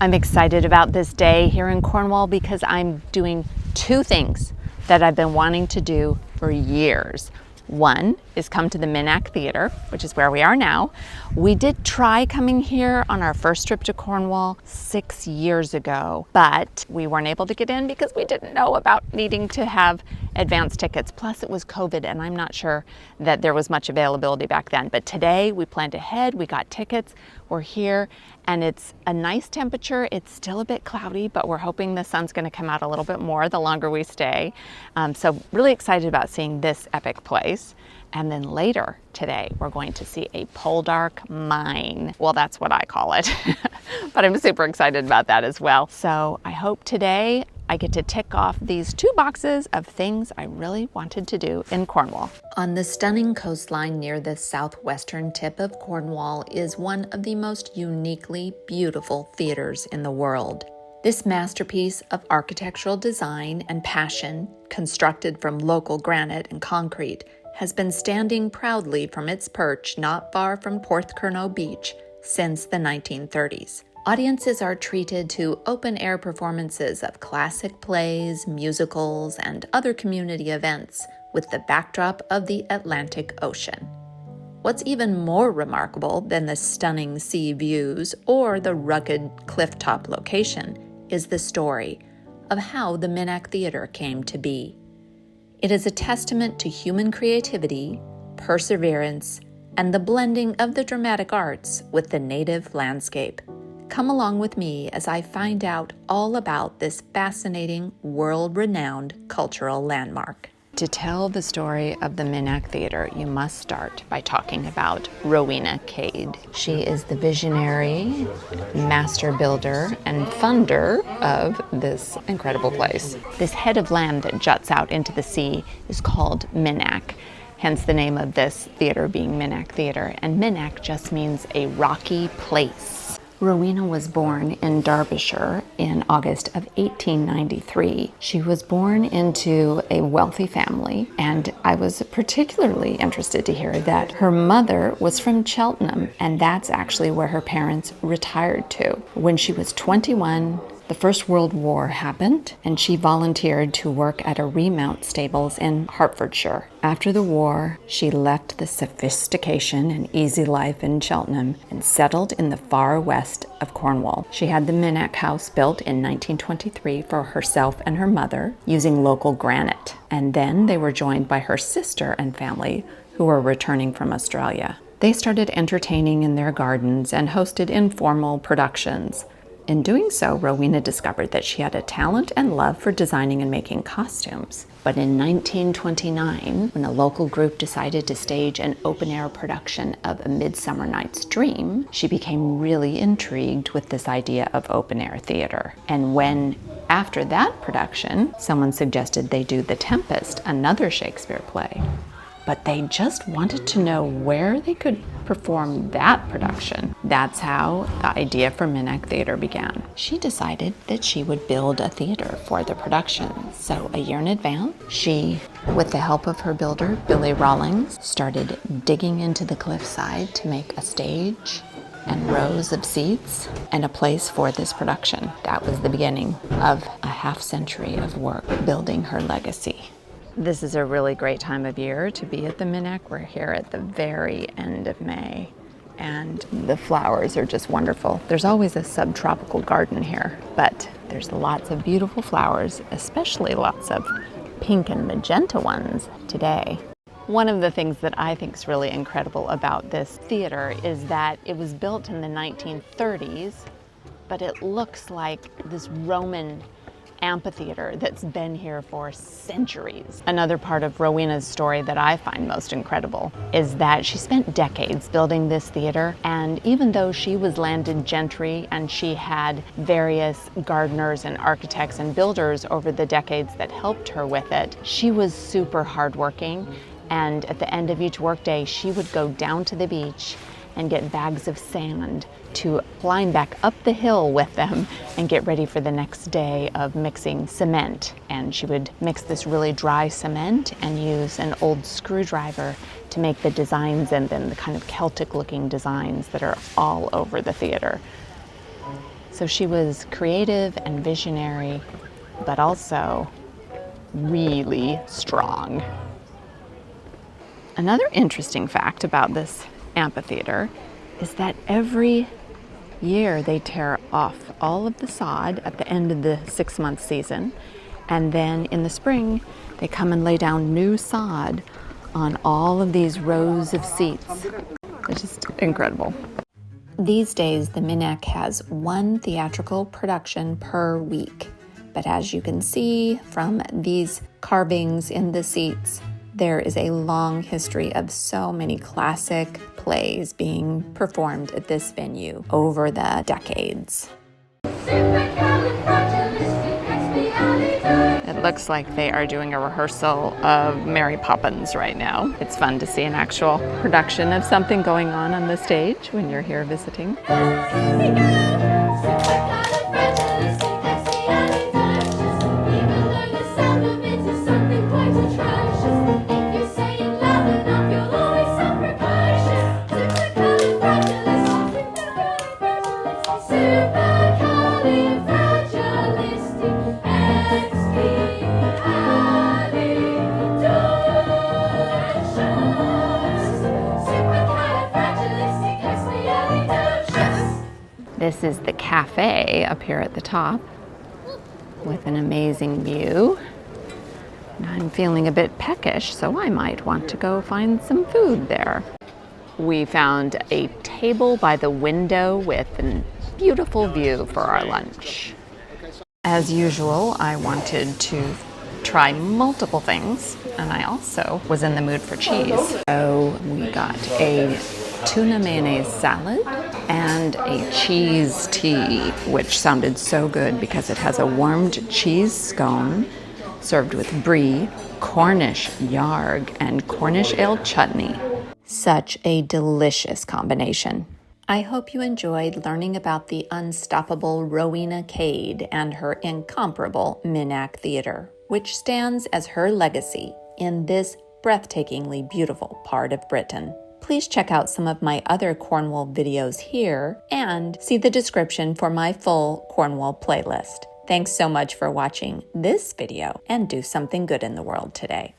I'm excited about this day here in Cornwall because I'm doing two things that I've been wanting to do for years. One is come to the Minack Theatre, which is where we are now. We did try coming here on our first trip to Cornwall 6 years ago, but we weren't able to get in because we didn't know about needing to have advance tickets. Plus it was COVID and I'm not sure that there was much availability back then. But today we planned ahead, we got tickets, we're here, and it's a nice temperature. It's still a bit cloudy, but we're hoping the sun's gonna come out a little bit more the longer we stay. So really excited about seeing this epic place. And then later today, we're going to see a poledark mine. Well, that's what I call it, but I'm super excited about that as well. So I hope today I get to tick off these 2 boxes of things I really wanted to do in Cornwall. On the stunning coastline near the southwestern tip of Cornwall is one of the most uniquely beautiful theaters in the world. This masterpiece of architectural design and passion, constructed from local granite and concrete, has been standing proudly from its perch not far from Porthcurno Beach since the 1930s. Audiences are treated to open-air performances of classic plays, musicals, and other community events with the backdrop of the Atlantic Ocean. What's even more remarkable than the stunning sea views or the rugged clifftop location is the story of how the Minack Theatre came to be. It is a testament to human creativity, perseverance, and the blending of the dramatic arts with the native landscape. Come along with me as I find out all about this fascinating, world-renowned cultural landmark. To tell the story of the Minack Theatre, you must start by talking about Rowena Cade. She is the visionary, master builder, and funder of this incredible place. This head of land that juts out into the sea is called Minack, hence the name of this theatre being Minack Theatre. And Minack just means a rocky place. Rowena was born in Derbyshire in August of 1893. She was born into a wealthy family, and I was particularly interested to hear that her mother was from Cheltenham, and that's actually where her parents retired to. When she was 21, the First World War happened, and she volunteered to work at a remount stables in Hertfordshire. After the war, she left the sophistication and easy life in Cheltenham and settled in the far west of Cornwall. She had the Minack house built in 1923 for herself and her mother using local granite. And then they were joined by her sister and family who were returning from Australia. They started entertaining in their gardens and hosted informal productions. In doing so, Rowena discovered that she had a talent and love for designing and making costumes. But in 1929, when a local group decided to stage an open-air production of A Midsummer Night's Dream, she became really intrigued with this idea of open-air theater. And when, after that production, someone suggested they do The Tempest, another Shakespeare play, but they just wanted to know where they could perform that production. That's how the idea for Minack Theatre began. She decided that she would build a theatre for the production. So a year in advance, she, with the help of her builder, Billy Rawlings, started digging into the cliffside to make a stage and rows of seats and a place for this production. That was the beginning of a half-century of work building her legacy. This is a really great time of year to be at the Minack. We're here at the very end of May, and the flowers are just wonderful. There's always a subtropical garden here, but there's lots of beautiful flowers, especially lots of pink and magenta ones today. One of the things that I think is really incredible about this theater is that it was built in the 1930s, but it looks like this Roman amphitheater that's been here for centuries. Another part of Rowena's story that I find most incredible is that she spent decades building this theater, and even though she was landed gentry and she had various gardeners and architects and builders over the decades that helped her with it, she was super hardworking, and at the end of each workday she would go down to the beach and get bags of sand to climb back up the hill with them and get ready for the next day of mixing cement. And she would mix this really dry cement and use an old screwdriver to make the designs, and then the kind of Celtic looking designs that are all over the theater. So she was creative and visionary, but also really strong. Another interesting fact about this amphitheater is that every year they tear off all of the sod at the end of the 6-month season, and then in the spring they come and lay down new sod on all of these rows of seats. It's just incredible. These days the Minack has one theatrical production per week, but as you can see from these carvings in the seats, there is a long history of so many classic plays being performed at this venue over the decades. It looks like they are doing a rehearsal of Mary Poppins right now. It's fun to see an actual production of something going on the stage when you're here visiting. This is the cafe up here at the top with an amazing view. I'm feeling a bit peckish, so I might want to go find some food there. We found a table by the window with a beautiful view for our lunch. As usual, I wanted to try multiple things, and I also was in the mood for cheese. So we got a tuna mayonnaise salad and a cheese tea, which sounded so good because it has a warmed cheese scone served with brie, Cornish yarg, and Cornish ale chutney. Such a delicious combination. I hope you enjoyed learning about the unstoppable Rowena Cade and her incomparable Minack Theatre, which stands as her legacy in this breathtakingly beautiful part of Britain. Please check out some of my other Cornwall videos here and see the description for my full Cornwall playlist. Thanks so much for watching this video, and do something good in the world today.